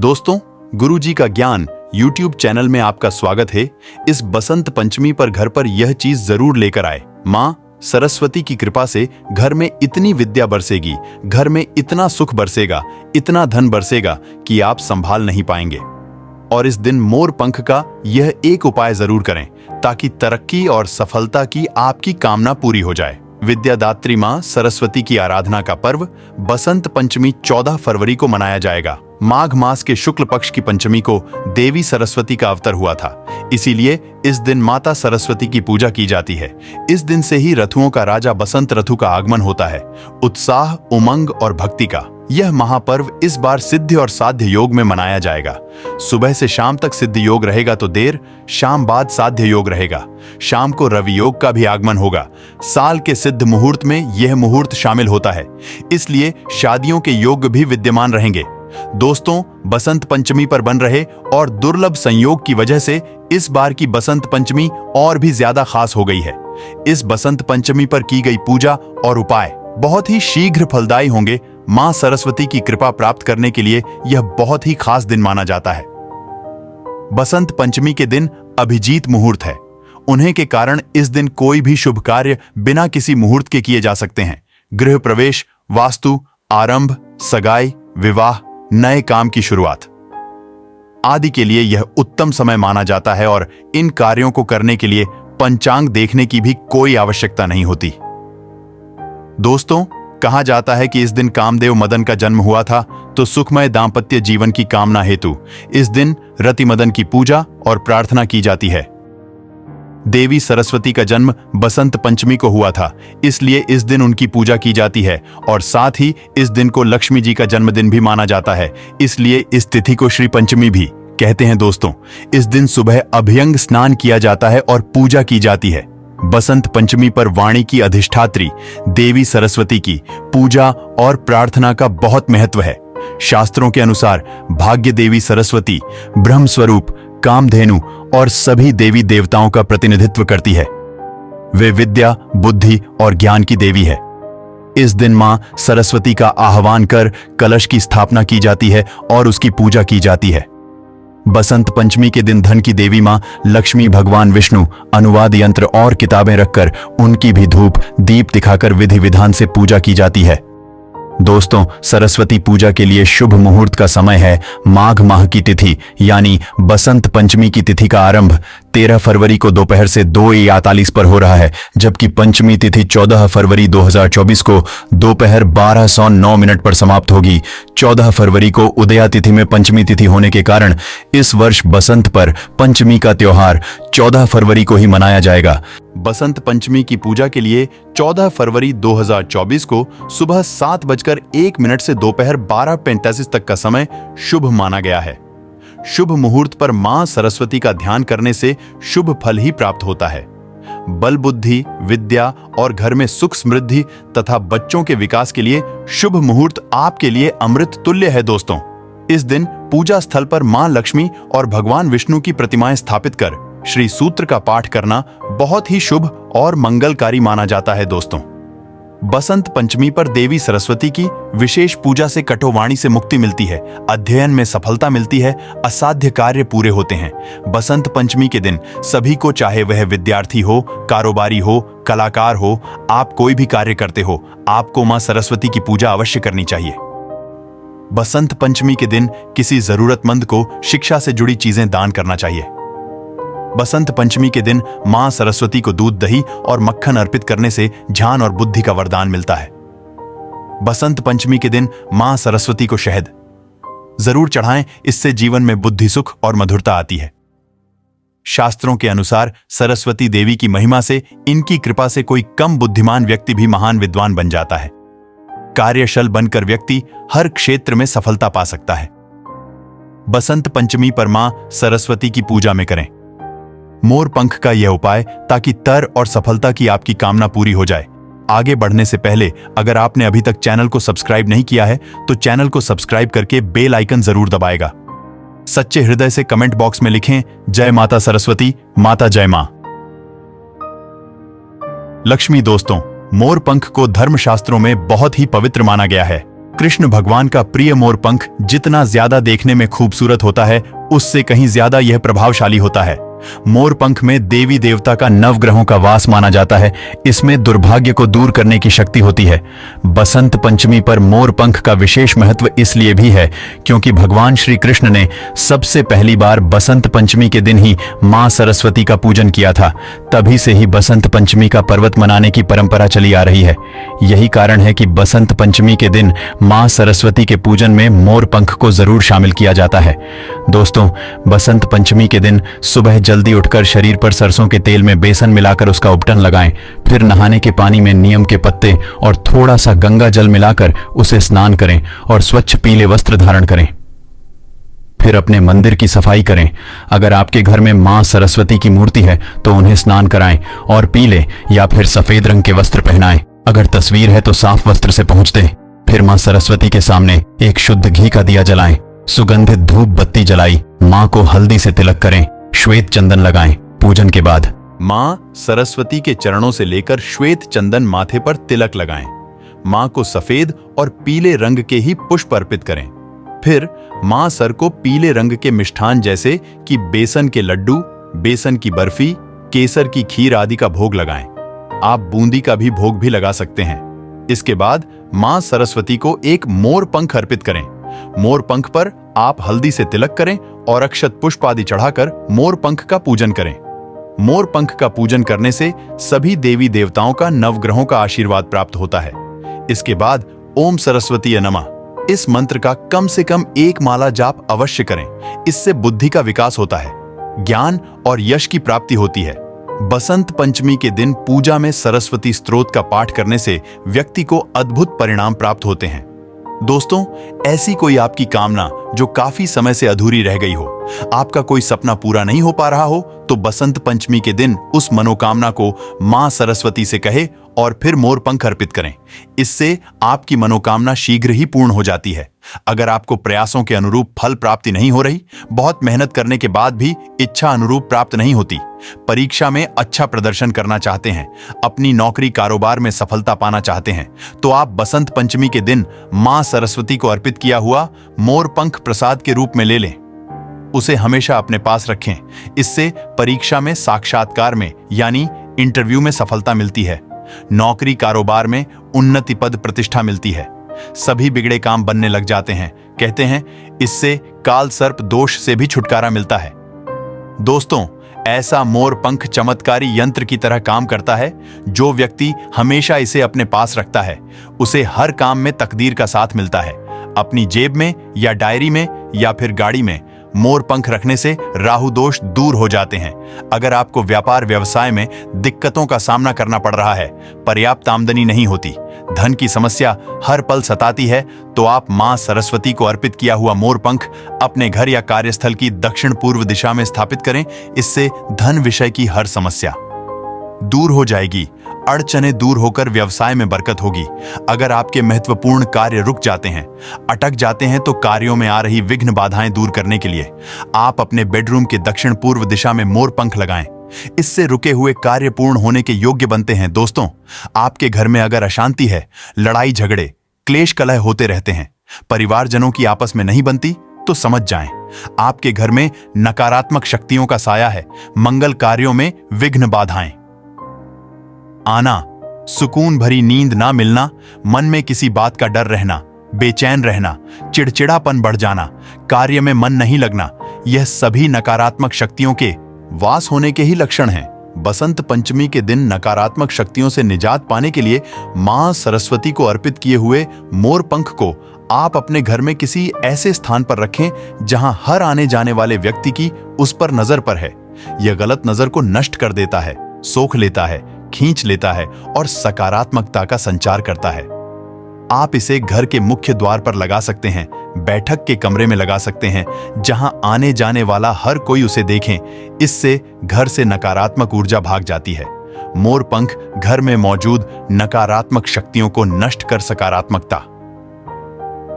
दोस्तों, गुरुजी का ज्ञान YouTube चैनल में आपका स्वागत है। इस बसंत पंचमी पर घर पर यह चीज जरूर लेकर आए। माँ सरस्वती की कृपा से घर में इतनी विद्या बरसेगी, घर में इतना सुख बरसेगा, इतना धन बरसेगा कि आप संभाल नहीं पाएंगे। और इस दिन मोर पंख का यह एक उपाय जरूर करें ताकि तरक्की और सफलता की आपकी कामना पूरी हो जाए। विद्यादात्री माँ सरस्वती की आराधना का पर्व बसंत पंचमी 14 फरवरी को मनाया जाएगा। माघ मास के शुक्ल पक्ष की पंचमी को देवी सरस्वती का अवतर हुआ था, इसीलिए इस दिन माता सरस्वती की पूजा की जाती है। इस दिन से ही रथुओं का राजा बसंत ऋतु का आगमन होता है। उत्साह, उमंग और भक्ति का यह महापर्व इस बार सिद्ध और साध्य योग में मनाया जाएगा। सुबह से शाम तक सिद्ध योग रहेगा तो देर शाम बाद साध्य योग रहेगा। शाम को रवि योग का भी आगमन होगा। साल के सिद्ध मुहूर्त में यह मुहूर्त शामिल होता है, इसलिए शादियों के योग भी विद्यमान रहेंगे। दोस्तों, बसंत पंचमी पर बन रहे और दुर्लभ संयोग की वजह से इस बार की बसंत पंचमी और भी ज्यादा खास हो गई है। इस बसंत पंचमी पर की गई पूजा और उपाय बहुत ही शीघ्र फलदायी होंगे। मां सरस्वती की कृपा प्राप्त करने के लिए यह बहुत ही खास दिन माना जाता है। बसंत पंचमी के दिन अभिजीत मुहूर्त है। उन्हें के कारण इस दिन कोई भी शुभ कार्य बिना किसी मुहूर्त के किए जा सकते हैं। गृह प्रवेश, वास्तु, आरंभ, सगाई, विवाह, नए काम की शुरुआत आदि के लिए यह उत्तम समय माना जाता है और इन कार्यों को करने के लिए पंचांग देखने की भी कोई आवश्यकता नहीं होती। दोस्तों, कहा जाता है कि इस दिन कामदेव मदन का जन्म हुआ था, तो सुखमय दांपत्य जीवन की कामना हेतु इस दिन रति मदन की पूजा और प्रार्थना की जाती है। देवी सरस्वती का जन्म बसंत पंचमी को हुआ था, इसलिए इस दिन उनकी पूजा की जाती है और साथ ही इस दिन को लक्ष्मी जी का जन्मदिन भी माना जाता है, इसलिए इस तिथि को श्री पंचमी भी कहते हैं। दोस्तों, इस दिन सुबह अभ्यंग स्नान किया जाता है और पूजा की जाती है। बसंत पंचमी पर वाणी की अधिष्ठात्री देवी सरस्वती की पूजा और प्रार्थना का बहुत महत्व है। शास्त्रों के अनुसार भाग्य देवी सरस्वती ब्रह्म स्वरूप, कामधेनु और सभी देवी देवताओं का प्रतिनिधित्व करती है। वे विद्या, बुद्धि और ज्ञान की देवी है। इस दिन मां सरस्वती का आह्वान कर कलश की स्थापना की जाती है और उसकी पूजा की जाती है। बसंत पंचमी के दिन धन की देवी मां लक्ष्मी, भगवान विष्णु, अनुवाद यंत्र और किताबें रखकर उनकी भी धूप दीप दिखाकर विधि विधान से पूजा की जाती है। दोस्तों, सरस्वती पूजा के लिए शुभ मुहूर्त का समय है माघ माह की तिथि यानी बसंत पंचमी की तिथि का आरंभ 13 फरवरी को दोपहर से 2:48 पर हो रहा है, जबकि पंचमी तिथि 14 फरवरी 2024 को दोपहर 12:09 पर समाप्त होगी। 14 फरवरी को उदया तिथि में पंचमी तिथि होने के कारण इस वर्ष बसंत पर पंचमी का त्योहार 14 फरवरी को ही मनाया जाएगा। बसंत पंचमी की पूजा के लिए 14 फरवरी 2024 को सुबह 7:01 से दोपहर 12:45 तक का समय शुभ माना गया है। शुभ मुहूर्त पर मां सरस्वती का ध्यान करने से शुभ फल ही प्राप्त होता है। बल, बुद्धि, विद्या और घर में सुख समृद्धि तथा बच्चों के विकास के लिए शुभ मुहूर्त आपके लिए अमृत तुल्य है। दोस्तों, इस दिन पूजा स्थल पर मां लक्ष्मी और भगवान विष्णु की प्रतिमाएं स्थापित कर श्री सूत्र का पाठ करना बहुत ही शुभ और मंगलकारी माना जाता है। दोस्तों, बसंत पंचमी पर देवी सरस्वती की विशेष पूजा से कठोवाणी से मुक्ति मिलती है, अध्ययन में सफलता मिलती है, असाध्य कार्य पूरे होते हैं। बसंत पंचमी के दिन सभी को, चाहे वह विद्यार्थी हो, कारोबारी हो, कलाकार हो, आप कोई भी कार्य करते हो, आपको मां सरस्वती की पूजा अवश्य करनी चाहिए। बसंत पंचमी के दिन किसी जरूरतमंद को शिक्षा से जुड़ी चीजें दान करना चाहिए। बसंत पंचमी के दिन मां सरस्वती को दूध, दही और मक्खन अर्पित करने से ज्ञान और बुद्धि का वरदान मिलता है। बसंत पंचमी के दिन मां सरस्वती को शहद जरूर चढ़ाएं, इससे जीवन में बुद्धि, सुख और मधुरता आती है। शास्त्रों के अनुसार सरस्वती देवी की महिमा से, इनकी कृपा से कोई कम बुद्धिमान व्यक्ति भी महान विद्वान बन जाता है। कार्यशल बनकर व्यक्ति हर क्षेत्र में सफलता पा सकता है। बसंत पंचमी पर मां सरस्वती की पूजा में करें मोर पंख का यह उपाय ताकि तर और सफलता की आपकी कामना पूरी हो जाए। आगे बढ़ने से पहले अगर आपने अभी तक चैनल को सब्सक्राइब नहीं किया है तो चैनल को सब्सक्राइब करके बेल आइकन जरूर दबाएगा। सच्चे हृदय से कमेंट बॉक्स में लिखें, जय माता सरस्वती, माता जय मां लक्ष्मी। दोस्तों, मोर पंख को धर्मशास्त्रों में बहुत ही पवित्र माना गया है। कृष्ण भगवान का प्रिय मोर पंख जितना ज्यादा देखने में खूबसूरत होता है, उससे कहीं ज्यादा यह प्रभावशाली होता है। मोर पंख में देवी देवता का नवग्रहों का वास माना जाता है। इसमें दुर्भाग्य को दूर करने की शक्ति होती है। बसंत पंचमी पर मोर पंख का विशेष महत्व इसलिए भी है क्योंकि भगवान श्री कृष्ण ने सबसे पहली बार बसंत पंचमी के दिन ही मां सरस्वती का पूजन किया था। तभी से ही बसंत पंचमी का पर्वत मनाने की परंपरा चली आ रही है। यही कारण है कि बसंत पंचमी के दिन मां सरस्वती के पूजन में मोर पंख को जरूर शामिल किया जाता है। दोस्तों, बसंत पंचमी के दिन सुबह जल्दी उठकर शरीर पर सरसों के तेल में बेसन मिलाकर उसका उपटन लगाएं। फिर नहाने के पानी में नीम के पत्ते और थोड़ा सा गंगा जल मिलाकर उसे स्नान करें और स्वच्छ पीले वस्त्र धारण करें। फिर अपने मंदिर की सफाई करें। अगर आपके घर में मां सरस्वती की मूर्ति है तो उन्हें स्नान कराएं और पीले या फिर सफेद रंग के वस्त्र पहनाएं। अगर तस्वीर है तो साफ वस्त्र से पहुंच दें। फिर मां सरस्वती के सामने एक शुद्ध घी का दिया जलाएं। सुगंधित धूप बत्ती जलाई। मां को हल्दी से तिलक करें। श्वेत चंदन लगाएं। पूजन के बाद मां सरस्वती के चरणों से लेकर श्वेत चंदन माथे पर तिलक लगाएं। मां को सफेद और पीले रंग के ही पुष्प अर्पित करें। फिर मां सर को पीले रंग के मिष्ठान जैसे कि बेसन के लड्डू, बेसन की बर्फी, केसर की खीर आदि का भोग लगाएं। आप बूंदी का भी भोग भी लगा सकते हैं। इसके बाद मां सरस्वती को एक मोर पंख अर्पित करें। मोर पंख पर आप हल्दी से तिलक करें और अक्षत पुष्प आदि चढ़ाकर मोर पंख का पूजन करें। मोर पंख का पूजन करने से सभी देवी देवताओं का नवग्रहों का आशीर्वाद प्राप्त होता है। इसके बाद ओम सरस्वतीय नमः इस मंत्र का कम से कम एक माला जाप अवश्य करें। इससे बुद्धि का विकास होता है, ज्ञान और यश की प्राप्ति होती है। बसंत पंचमी के दिन पूजा में सरस्वती स्तोत्र का पाठ करने से व्यक्ति को अद्भुत परिणाम प्राप्त होते हैं। दोस्तों, ऐसी कोई आपकी कामना जो काफी समय से अधूरी रह गई हो, आपका कोई सपना पूरा नहीं हो पा रहा हो, तो बसंत पंचमी के दिन उस मनोकामना को मां सरस्वती से कहे और फिर मोर पंख अर्पित करें। इससे आपकी मनोकामना शीघ्र ही पूर्ण हो जाती है। अगर आपको प्रयासों के अनुरूप फल प्राप्ति नहीं हो रही, बहुत मेहनत करने के बाद भी इच्छा अनुरूप प्राप्त नहीं होती, परीक्षा में अच्छा प्रदर्शन करना चाहते हैं, अपनी नौकरी कारोबार में सफलता पाना चाहते हैं, तो आप बसंत पंचमी के दिन मां सरस्वती को अर्पित किया हुआ मोर पंख प्रसाद के रूप में ले लें। उसे हमेशा अपने पास रखें। इससे परीक्षा में, साक्षात्कार में यानी इंटरव्यू में सफलता मिलती है। नौकरी कारोबार में उन्नति, पद प्रतिष्ठा मिलती है। सभी बिगड़े काम बनने लग जाते हैं। कहते हैं इससे काल सर्प दोष से भी छुटकारा मिलता है। दोस्तों, ऐसा मोर पंख चमत्कारी यंत्र की तरह काम करता है। जो व्यक्ति हमेशा इसे अपने पास रखता है, उसे हर काम में तकदीर का साथ मिलता है। अपनी जेब में या डायरी में या फिर गाड़ी में मोर पंख रखने से राहु दोष दूर हो जाते हैं। अगर आपको व्यापार व्यवसाय में दिक्कतों का सामना करना पड़ रहा है, पर्याप्त आमदनी नहीं होती, धन की समस्या हर पल सताती है, तो आप मां सरस्वती को अर्पित किया हुआ मोर पंख अपने घर या कार्यस्थल की दक्षिण पूर्व दिशा में स्थापित करें। इससे धन विषय की हर समस्या दूर हो जाएगी, अड़चनें दूर होकर व्यवसाय में बरकत होगी। अगर आपके महत्वपूर्ण कार्य रुक जाते हैं, अटक जाते हैं, तो कार्यों में आ रही विघ्न बाधाएं दूर करने के लिए आप अपने बेडरूम के दक्षिण पूर्व दिशा में मोर पंख लगाएं। इससे रुके हुए कार्य पूर्ण होने के योग्य बनते हैं। दोस्तों, आपके घर में अगर अशांति है, लड़ाई झगड़े, क्लेश कलह होते रहते हैं, परिवारजनों की आपस में नहीं बनती, तो समझ जाएं आपके घर में नकारात्मक शक्तियों का साया है। मंगल कार्यों में विघ्न बाधाएं आना, सुकून भरी नींद ना मिलना, मन में किसी बात का डर रहना, बेचैन रहना, चिड़चिड़ापन बढ़ जाना, कार्य में मन नहीं लगना, यह सभी नकारात्मक शक्तियों के वास होने के ही लक्षण हैं। बसंत पंचमी के दिन नकारात्मक शक्तियों से निजात पाने के लिए मां सरस्वती को अर्पित किए हुए मोर पंख को आप अपने घर में किसी ऐसे स्थान पर रखें जहां हर आने जाने वाले व्यक्ति की उस पर नजर पर है। यह गलत नजर को नष्ट कर देता है, सोख लेता है, खींच लेता है और सकारात्मकता का संचार करता है। आप इसे घर के मुख्य द्वार पर लगा सकते हैं, बैठक के कमरे में लगा सकते हैं, जहां आने जाने वाला हर कोई उसे देखें। इससे घर से नकारात्मक ऊर्जा भाग जाती है। मोर पंख घर में मौजूद नकारात्मक शक्तियों को नष्ट कर सकारात्मकता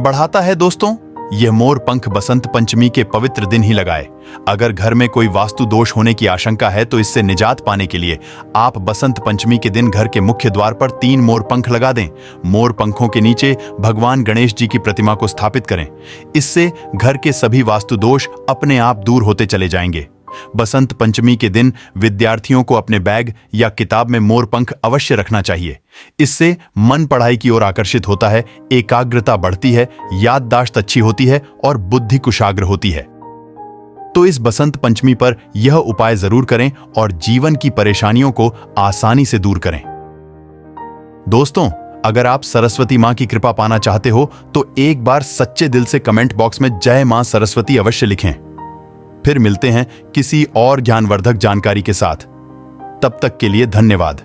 बढ़ाता है। दोस्तों, यह मोर पंख बसंत पंचमी के पवित्र दिन ही लगाए। अगर घर में कोई वास्तु दोष होने की आशंका है तो इससे निजात पाने के लिए आप बसंत पंचमी के दिन घर के मुख्य द्वार पर 3 मोर पंख लगा दें। मोर पंखों के नीचे भगवान गणेश जी की प्रतिमा को स्थापित करें। इससे घर के सभी वास्तु दोष अपने आप दूर होते चले जाएंगे। बसंत पंचमी के दिन विद्यार्थियों को अपने बैग या किताब में मोर पंख अवश्य रखना चाहिए। इससे मन पढ़ाई की ओर आकर्षित होता है, एकाग्रता बढ़ती है, याददाश्त अच्छी होती है और बुद्धि कुशाग्र होती है। तो इस बसंत पंचमी पर यह उपाय जरूर करें और जीवन की परेशानियों को आसानी से दूर करें। दोस्तों, अगर आप सरस्वती मां की कृपा पाना चाहते हो तो एक बार सच्चे दिल से कमेंट बॉक्स में जय मां सरस्वती अवश्य लिखें। फिर मिलते हैं किसी और ज्ञानवर्धक जानकारी के साथ। तब तक के लिए धन्यवाद।